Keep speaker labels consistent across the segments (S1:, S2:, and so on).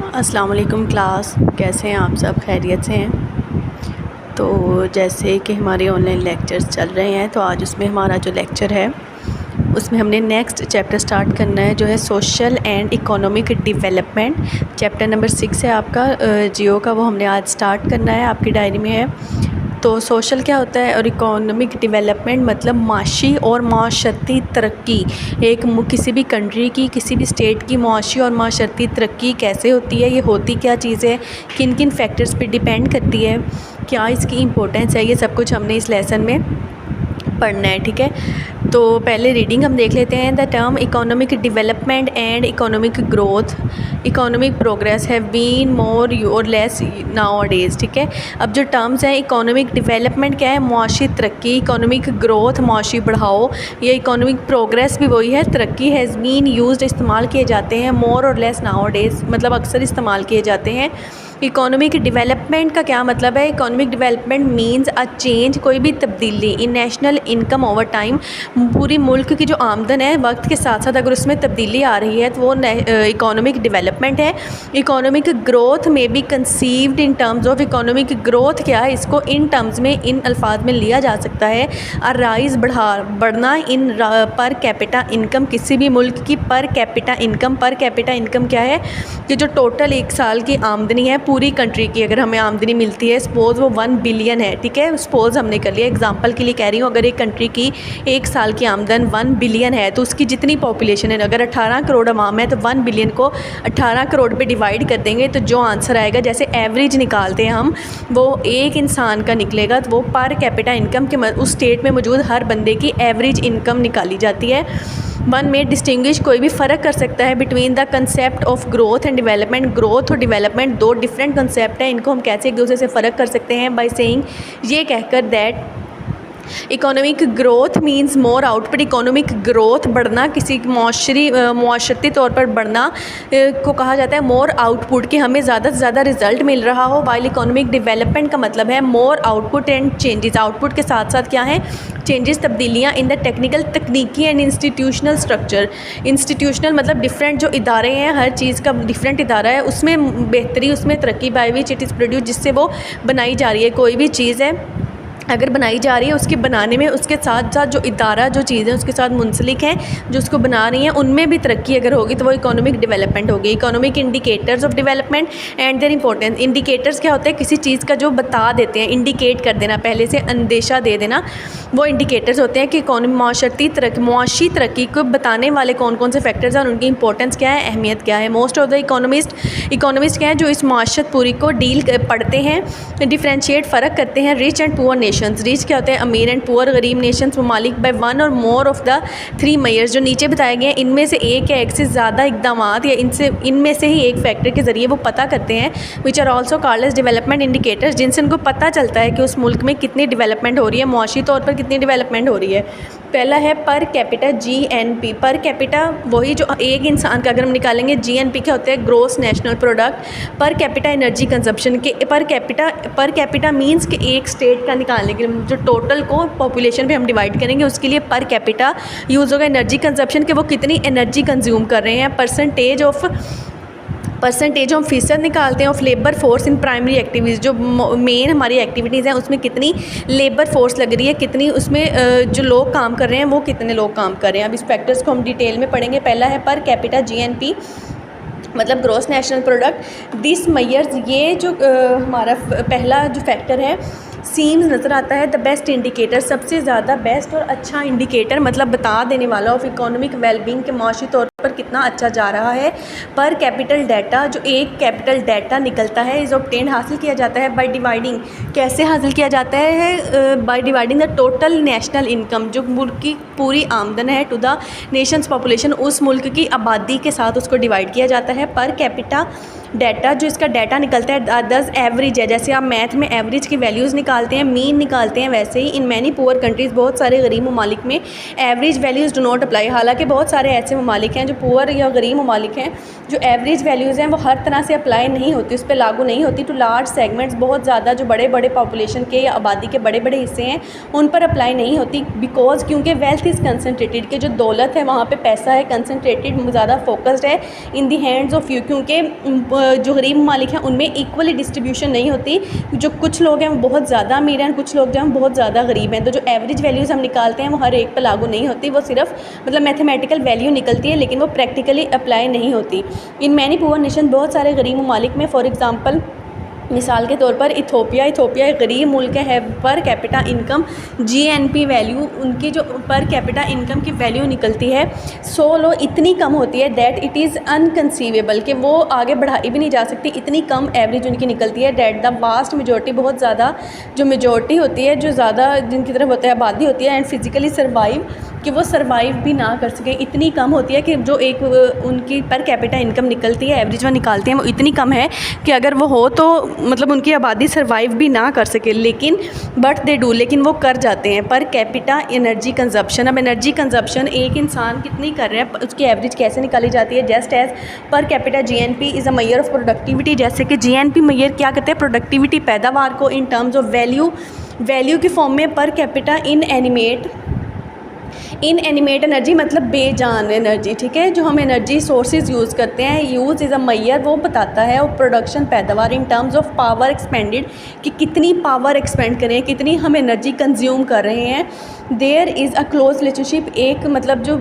S1: अस्सलाम वालेकुम क्लास, कैसे हैं आप सब? खैरियत से हैं? तो जैसे कि हमारे ऑनलाइन लेक्चर्स चल रहे हैं, तो आज उसमें हमारा जो लेक्चर है उसमें हमने नेक्स्ट चैप्टर स्टार्ट करना है, जो है social and economic development. Chapter number 6 है आपका जियो का, वो हमने आज स्टार्ट करना है, आपकी डायरी में है। तो सोशल क्या होता है और इकोनॉमिक डेवलपमेंट मतलब माशी और माशरती तरक्की। किसी भी कंट्री की, किसी भी स्टेट की माशी और माशरती तरक्की कैसे होती है, ये होती क्या चीज़ है, किन किन फैक्टर्स पे डिपेंड करती है, क्या इसकी इम्पोर्टेंस है, ये सब कुछ हमने इस लेसन में पढ़ना है। ठीक है, तो पहले रीडिंग हम देख लेते हैं। The term economic development and economic growth, economic progress have been more or less now days. ठीक है, अब जो टर्म्स हैं, इकोनॉमिक डेवलपमेंट क्या है, मुआशी तरक्की, इकोनॉमिक ग्रोथ मुआशी बढ़ाओ, ये इकोनॉमिक प्रोग्रेस भी वही है, तरक्की हैज़ बीन यूज्ड इस्तेमाल किए जाते हैं, मोर और लेस नाउ डेज़ मतलब अक्सर इस्तेमाल किए जाते हैं। इकोनॉमिक डेवलपमेंट का क्या मतलब है? Economic development means a change, कोई भी तब्दीली इन नेशनल इनकम ओवर टाइम, पूरी मुल्क की जो आमदन है वक्त के साथ साथ अगर उसमें तब्दीली आ रही है तो वो इकोनॉमिक डेवलपमेंट है। इकोनॉमिक ग्रोथ में be conceived in terms of, economic growth क्या है, इसको इन टर्म्स में, इन अल्फाज में लिया जा सकता है, अ राइज बढ़ना इन पर कैपिटा इनकम, किसी भी मुल्क की per capita income. Per capita income क्या है कि जो टोटल एक साल की आमदनी है पूरी कंट्री की, अगर हमें आमदनी मिलती है, सपोज़ वो 1 बिलियन है। ठीक है, सपोज़ हमने कर लिया, एग्जांपल के लिए कह रही हूँ, अगर एक कंट्री की एक साल की आमदन 1 बिलियन है तो उसकी जितनी पॉपुलेशन है, अगर 18 करोड़ अवाम है तो 1 बिलियन को 18 करोड़ पे डिवाइड कर देंगे तो जो आंसर आएगा, जैसे एवरेज निकालते हैं हम, वो एक इंसान का निकलेगा, तो वो पर कैपिटा इनकम के उस स्टेट में मौजूद हर बंदे की एवरेज इनकम निकाली जाती है। वन में डिस्टिंग्विश, कोई भी फ़र्क कर सकता है between the concept of growth and development. Growth और डेवलपमेंट दो डिफरेंट कंसेप्ट हैं, इनको हम कैसे एक दूसरे से फ़र्क कर सकते हैं, बाय सेइंग, ये कहकर that economic growth means more output. Economic growth बढ़ना, किसी मुआशरती तौर पर बढ़ना को कहा जाता है मोर आउटपुट, कि हमें ज़्यादा से ज़्यादा रिजल्ट मिल रहा हो। वाइल इकोनॉमिक डेवलपमेंट का मतलब है मोर आउटपुट एंड चेंजेस, आउटपुट के साथ साथ क्या है, चेंजेस, तब्दीलियाँ इन द टेक्निकल, तकनीकी एंड इंस्टीट्यूशनल स्ट्रक्चर। इंस्टीट्यूशनल मतलब डिफरेंट जो इदारे हैं, हर चीज़ का डिफरेंट इदारा है, उसमें बेहतरी, उसमें तरक्की, by which it is produce, जिससे वो बनाई जा रही है। कोई भी चीज़ है अगर बनाई जा रही है, उसके बनाने में उसके साथ साथ जो इदारा, जो चीज़ें उसके साथ मुंसलिक हैं, जो उसको बना रही हैं, उनमें भी तरक्की अगर होगी तो वो इकोनॉमिक डेवलपमेंट होगी। Economic indicators of development and their importance. Indicators क्या होता है, किसी चीज़ का जो बता देते हैं, इंडिकेट कर देना, पहले से अंदेशा दे देना, वो इंडिकेटर्स होते हैं कि मुआशी तरक्की को बताने वाले कौन कौन से फैक्टर्स हैं और उनकी इंपॉर्टेंस क्या है, अहमियत क्या है। मोस्ट ऑफ द इकोनॉमिस्ट क्या है, जो इस माशत पूरी को पढ़ते हैं, डिफ्रेंशिएट, फ़र्क करते हैं rich and poor Nations. Rich क्या होते हैं, अमीर, एंड पुअर गरीब नेशंस, ममालिक, बाय वन और मोर ऑफ द 3 मेजर्स जो नीचे बताए गए हैं, इनमें से एक या एक से ज़्यादा इकदामात या इनमें से ही एक फैक्टर के ज़रिए वो पता करते हैं, which are also called as development indicators, जिनसे उनको पता चलता है कि उस मुल्क में कितनी डेवलपमेंट हो रही है, मुआशी तौर पर कितनी डेवलपमेंट हो रही है। पहला है पर कैपिटा GNP। पर कैपिटा वही जो एक इंसान का, अगर हम निकालेंगे, GNP क्या होता है, gross national product. Per capita energy consumption के, पर कैपिटा मींस कि एक स्टेट का निकालने के लिए, जो टोटल को पॉपुलेशन पे हम डिवाइड करेंगे, उसके लिए पर कैपिटा यूज़ होगा। एनर्जी कंजप्शन के, वो कितनी एनर्जी कंज्यूम कर रहे हैं। परसेंटेज हम फ़ीसद निकालते हैं of labour force in primary activities, जो मेन हमारी एक्टिविटीज़ हैं उसमें कितनी लेबर फोर्स लग रही है, कितनी उसमें जो लोग काम कर रहे हैं वो कितने लोग काम कर रहे हैं। अब इस फैक्टर्स को हम डिटेल में पढ़ेंगे। पहला है पर कैपिटा GNP मतलब gross national product. This measures, ये जो हमारा पहला जो फैक्टर है, सीम्स नज़र आता है द बेस्ट इंडिकेटर, सबसे ज़्यादा बेस्ट और अच्छा इंडिकेटर, मतलब बता देने वाला ऑफ इकोनॉमिक वेलबींग के माशी तौर पर कितना अच्छा जा रहा है। पर कैपिटल डाटा, जो एक कैपिटल डाटा निकलता है, इज़ ऑब्टेन, हासिल किया जाता है बाय डिवाइडिंग। कैसे हासिल किया जाता है? By dividing the total national income, जो मुल्क की पूरी आमदन है, टू द नेशंस पॉपुलेशन, उस मुल्क की आबादी के साथ उसको डिवाइड किया जाता है। पर कैपिटा डाटा, जो इसका डाटा निकलता है, 10 एवरेज है, जैसे आप मैथ में एवरेज की वैल्यूज़ निकालते हैं, मीन निकालते हैं, वैसे ही इन मैनी पुअर कंट्रीज़, बहुत सारे गरीब ममालिक में average values do not apply. हालांकि बहुत सारे ऐसे ममालिक हैं जो पुअर या गरीब ममालिक हैं, जो एवरेज वैल्यूज़ हैं वो हर तरह से अप्लाई नहीं होती, उस पर लागू नहीं होती। टू लार्ज सेगमेंट्स, बहुत ज़्यादा जो बड़े बड़े पॉपुलेशन के या आबादी के बड़े बड़े हिस्से हैं उन पर अप्लाई नहीं होती। बिकॉज क्योंकि वेल्थ इज़ कंसनट्रेटेड, के जो दौलत है वहाँ पे पैसा है कंसनट्रेटेड, ज़्यादा फोकस्ड है इन दी हैंड्स ऑफ यू, क्योंकि जो गरीब ममालिक हैं उनमें इक्वली डिस्ट्रीब्यूशन नहीं होती। जो कुछ लोग हैं वो बहुत ज़्यादा अमीर हैं, कुछ लोग जो हैं बहुत ज़्यादा गरीब हैं। तो जो एवरेज वैल्यूज़ हम निकालते हैं वो हर एक पर लागू नहीं होती, वो सिर्फ मतलब मैथमेटिकल वैल्यू निकलती है, लेकिन वो प्रैक्टिकली अप्लाई नहीं होती। इन मैनी पुअर नेशन, बहुत सारे गरीब ममालिक में, फॉर एग्ज़ाम्पल मिसाल के तौर पर इथोपिया एक गरीब मुल्क है। Per capita income GNP value, उनकी जो पर कैपिटा इनकम की वैल्यू निकलती है 100 लो, इतनी कम होती है दैट इट इज़ अनकंसीवेबल, कि वो आगे बढ़ाई भी नहीं जा सकती, इतनी कम एवरेज उनकी निकलती है। दैट द वास्ट मेजॉरिटी, बहुत ज़्यादा जो मेजॉरिटी होती है, जो ज़्यादा जिनकी तरफ होता है आबादी होती है, एंड फिज़िकली सर्वाइव, कि वो सर्वाइव भी ना कर सके, इतनी कम होती है कि जो एक उनकी पर कैपिटा इनकम निकलती है, एवरेज वो निकालते हैं, वो इतनी कम है कि अगर वो हो तो मतलब उनकी आबादी सर्वाइव भी ना कर सके, लेकिन बट दे डू, लेकिन वो कर जाते हैं। पर कैपिटा एनर्जी कंजप्शन, अब एनर्जी कंजप्शन एक इंसान कितनी कर रहा है उसकी एवरेज कैसे निकाली जाती है? Just as per capita GNP is a measure of productivity, जैसे कि GNP मेजर क्या करते हैं? प्रोडक्टिविटी, पैदावार को, इन टर्म्स ऑफ वैल्यू की फॉर्म में। पर कैपिटा इनएनिमेट एनर्जी मतलब बेजान एनर्जी, ठीक है, जो हम एनर्जी सोर्सेज यूज़ करते हैं, यूज़ इज़ अ मैयर, वो बताता है, और प्रोडक्शन, पैदावार, इन टर्म्स ऑफ पावर एक्सपेंडेड, कि कितनी पावर एक्सपेंड कर रहे हैं, कितनी हम एनर्जी कंज्यूम कर रहे हैं। There is a close relationship, एक मतलब जो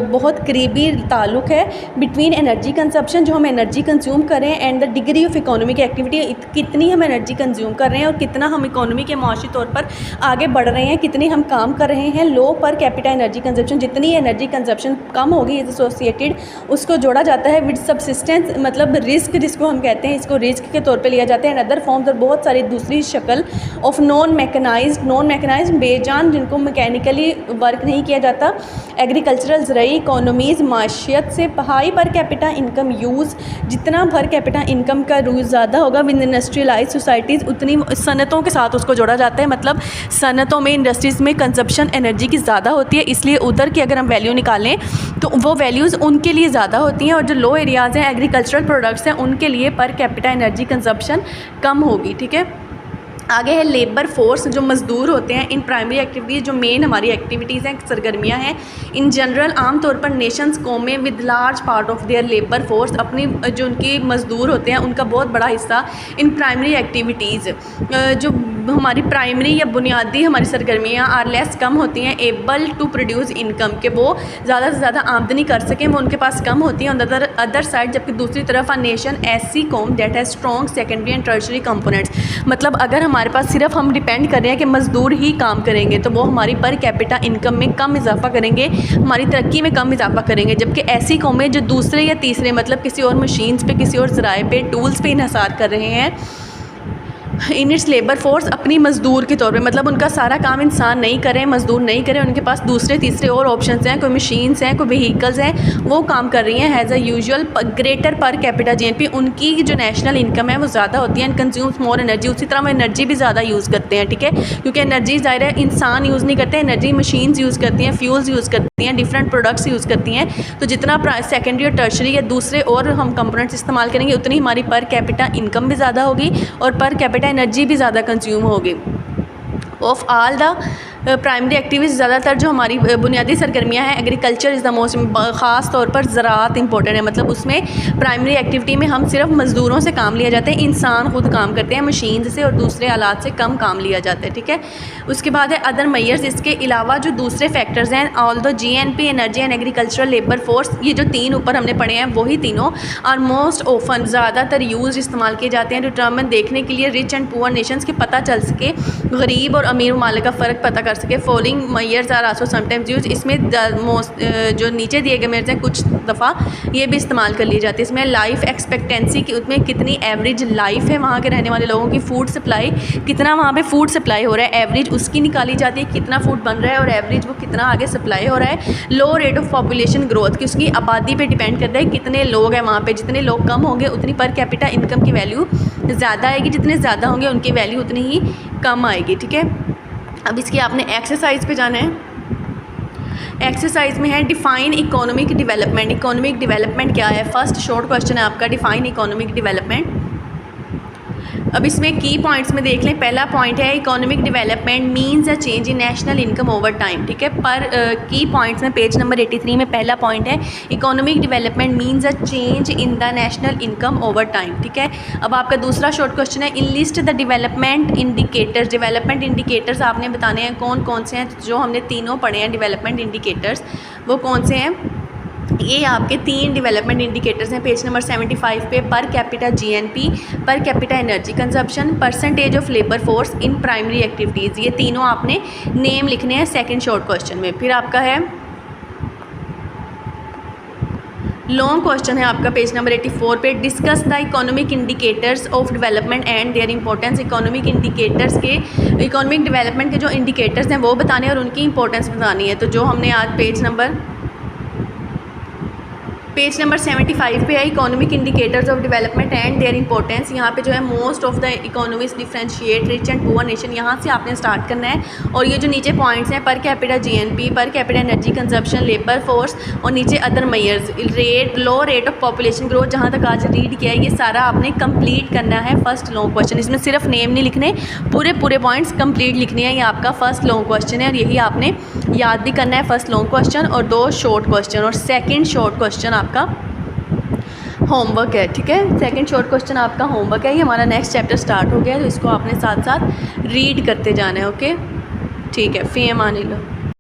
S1: बहुत करीबी ताल्लुक़ है बिटवीन एनर्जी कंजप्शन, जो हम एनर्जी कंज्यूम कर रहे हैं, and the degree of economic activity, कितनी हम एनर्जी कंज्यूम कर रहे हैं और कितना हम इकोनॉमी के माशी तौर पर आगे बढ़ रहे हैं, कितने हम काम कर रहे हैं। लो पर कैपिटा एनर्जी कंजप्शन, जितनी एनर्जी कंजप्शन कम होगी, इज एसोसिएटेड, उसको जोड़ा जाता है विद सबसिस्टेंस, मतलब रिस्क, जिसको हम कहते हैं, इसको रिस्क के तौर पे लिया जाता है। एंड अदर फॉर्म्स, और बहुत सारी दूसरी शक्ल ऑफ नॉन मैकेनाइज्ड बेजान, जिनको मैकेनिकली वर्क नहीं किया जाता। एग्रीकल्चरल, ज़राई इकोनॉमीज़, माशियत से high per capita income use, जितना पर कैपिटा इनकम का यूज़ ज़्यादा होगा विद इंडस्ट्रियलाइज सोसाइटीज़, उतनी सनतों के साथ उसको जोड़ा जाता है। मतलब सनतों में, इंडस्ट्रीज़ में कंजप्शन एनर्जी की ज़्यादा होती है, इसलिए उधर की अगर हम वैल्यू निकालें तो वो वैल्यूज़ उनके लिए ज़्यादा होती हैं, और जो लो एरियाज़ हैं, एग्रीकल्चरल प्रोडक्ट्स हैं, उनके लिए पर कैपिटा एनर्जी कंजप्शन कम होगी, ठीक है। आगे है लेबर फोर्स, जो मज़दूर होते हैं। इन प्राइमरी एक्टिविटीज़, जो मेन हमारी एक्टिविटीज़ हैं, सरगर्मियाँ हैं, इन जनरल आम तौर पर नेशंस कौमें with large part of their labour force, अपनी जो उनकी मज़दूर होते हैं उनका बहुत बड़ा हिस्सा इन प्राइमरी एक्टिविटीज़, जो हमारी प्राइमरी या बुनियादी हमारी सरगर्मियाँ आर लेस कम होती हैं, एबल टू प्रोड्यूस इनकम, के वो ज़्यादा से ज़्यादा आमदनी कर सकें, वो उनके पास कम होती हैं। ऑन अदर साइड, जबकि दूसरी तरफ, अ नेशन ऐसी कौम that has strong secondary and tertiary components, मतलब अगर हमारे पास सिर्फ हम डिपेंड कर रहे हैं कि मज़दूर ही काम करेंगे, तो वो हमारी पर कैपिटा इनकम में कम इजाफा करेंगे, हमारी तरक्की में कम इजाफा करेंगे। जबकि ऐसी कौमें जो दूसरे या तीसरे, मतलब किसी और मशीन्स पे, किसी और ज़राए पे, टूल्स पे इन्हिसार कर रहे हैं इन इट्स लेबर फोर्स, अपनी मज़दूर के तौर पे, मतलब उनका सारा काम इंसान नहीं करें, मज़दूर नहीं करें, उनके पास दूसरे तीसरे और ऑप्शंस हैं, कोई मशीन्स हैं, कोई व्हीकल्स हैं, वो काम कर रही हैं। हैज़ अ यूजुअल ग्रेटर पर कैपिटा GNP, उनकी जो नेशनल इनकम है वो ज़्यादा होती है, एंड कंज्यूम्स मोर एनर्जी, उसी तरह वो एनर्जी भी ज़्यादा यूज़ करते हैं, ठीक है, क्योंकि एनर्जी ज़ाहिर है इंसान यूज़ नहीं करते, एनर्जी मशीन्स यूज़ करती हैं, फ्यूल्स यूज़ करती हैं, डिफरेंट प्रोडक्ट्स यूज़ करती हैं। तो जितना सेकेंडरी और टर्शरी या दूसरे और हम कंपोनेंट्स इस्तेमाल करेंगे, उतनी हमारी पर कैपिटा इनकम भी ज़्यादा होगी और पर कैपिटा एनर्जी भी ज़्यादा कंज्यूम होगी। Of all the primary activities, ज़्यादातर जो हमारी बुनियादी सरगर्मियाँ हैं, एग्रीकल्चर इज़ द मोस्ट, ख़ास तौर पर ज़राअत इंपॉर्टेंट है, मतलब उसमें प्राइमरी एक्टिविटी में हम सिर्फ मज़दूरों से काम लिया जाता है, इंसान खुद काम करते हैं, मशीन से और दूसरे आलात से कम काम लिया जाता है, ठीक है। उसके बाद है अदर मेजर्स, इसके अलावा जो दूसरे फैक्टर्स हैं, although GNP, energy and agricultural labour force, ये जो तीन ऊपर हमने पढ़े हैं वही तीनों आर मोस्ट ओफन, ज़्यादातर यूज़ इस्तेमाल किए जाते हैं डिटरमिन देखने के लिए रिच एंड पुअर नेशंस के, पता चल सके गरीब और अमीर ममालिक का फ़र्क पता कर सके। Following measures are also sometimes use, इसमें जो नीचे दिए गए मेजर्स हैं कुछ दफ़ा ये भी इस्तेमाल कर ली जाती है। इसमें लाइफ एक्सपेक्टेंसी की, उसमें कितनी एवरेज लाइफ है वहाँ के रहने वाले लोगों की, फूड सप्लाई कितना वहाँ पे फूड सप्लाई हो रहा है, एवरेज उसकी निकाली जाती है, कितना फूड बन रहा है और एवरेज वो कितना आगे सप्लाई हो रहा है। लो रेट ऑफ पॉपुलेशन ग्रोथ की, उसकी आबादी पे डिपेंड करता है कितने लोग हैं वहाँ पे, जितने लोग कम होंगे उतनी पर कैपिटा इनकम की वैल्यू ज़्यादा आएगी, जितने ज़्यादा होंगे उनकी वैल्यू उतनी ही कम आएगी, ठीक है। अब इसकी आपने एक्सरसाइज पे जाना है। एक्सरसाइज में है define economic development. Economic development क्या है? फर्स्ट शॉर्ट क्वेश्चन है आपका, डिफाइन इकोनॉमिक डेवलपमेंट। अब इसमें की पॉइंट्स में देख लें। पहला पॉइंट है economic development means a change in national income over time, ठीक है। पर की पॉइंट्स में पेज नंबर 83 में पहला पॉइंट है economic development means a change in the national income over time, ठीक है। अब आपका दूसरा शॉर्ट क्वेश्चन है in list the development indicators. Development indicators आपने बताने हैं कौन कौन से हैं, जो हमने तीनों पढ़े हैं डेवलपमेंट इंडिकेटर्स, वो कौन से हैं। ये आपके 3 डेवलपमेंट इंडिकेटर्स हैं पेज नंबर 75 पे। पर कैपिटा जीएनपी, पर capita energy consumption, percentage of labour force in primary activities, ये तीनों आपने नेम लिखने हैं सेकंड शॉर्ट क्वेश्चन में। फिर आपका है लॉन्ग क्वेश्चन है आपका पेज नंबर 84 पे। Discuss the economic indicators of development and their importance. Economic indicators के, इकोनॉमिक डेवलपमेंट के जो इंडिकेटर्स हैं वो बताने और उनकी इंपॉर्टेंस बतानी है। तो जो हमने आज पेज नंबर 75 पे है economic indicators of development and their importance. यहाँ पे जो है most of the economies differentiate rich and poor nation, यहाँ से आपने स्टार्ट करना है। और ये जो नीचे पॉइंट्स हैं पर कैपिटा जीएनपी, पर capita energy consumption, labour force और नीचे other measures, rate, low rate of population growth, जहाँ तक आज रीड किया है ये सारा आपने कंप्लीट करना है फर्स्ट लॉन्ग क्वेश्चन। इसमें सिर्फ नेम नहीं लिखने, पूरे पॉइंट्स कंप्लीट लिखने हैं। ये आपका फर्स्ट लॉन्ग क्वेश्चन है और यही आपने याद भी करना है, फर्स्ट लॉन्ग क्वेश्चन और 2 शॉर्ट क्वेश्चन और सेकेंड शॉर्ट क्वेश्चन आपका होमवर्क है, ठीक है। सेकंड शॉर्ट क्वेश्चन आपका होमवर्क है। ये हमारा नेक्स्ट चैप्टर स्टार्ट हो गया है तो इसको आपने साथ साथ रीड करते जाना है, ओके, ठीक है। फ़ी अमान अल्लाह।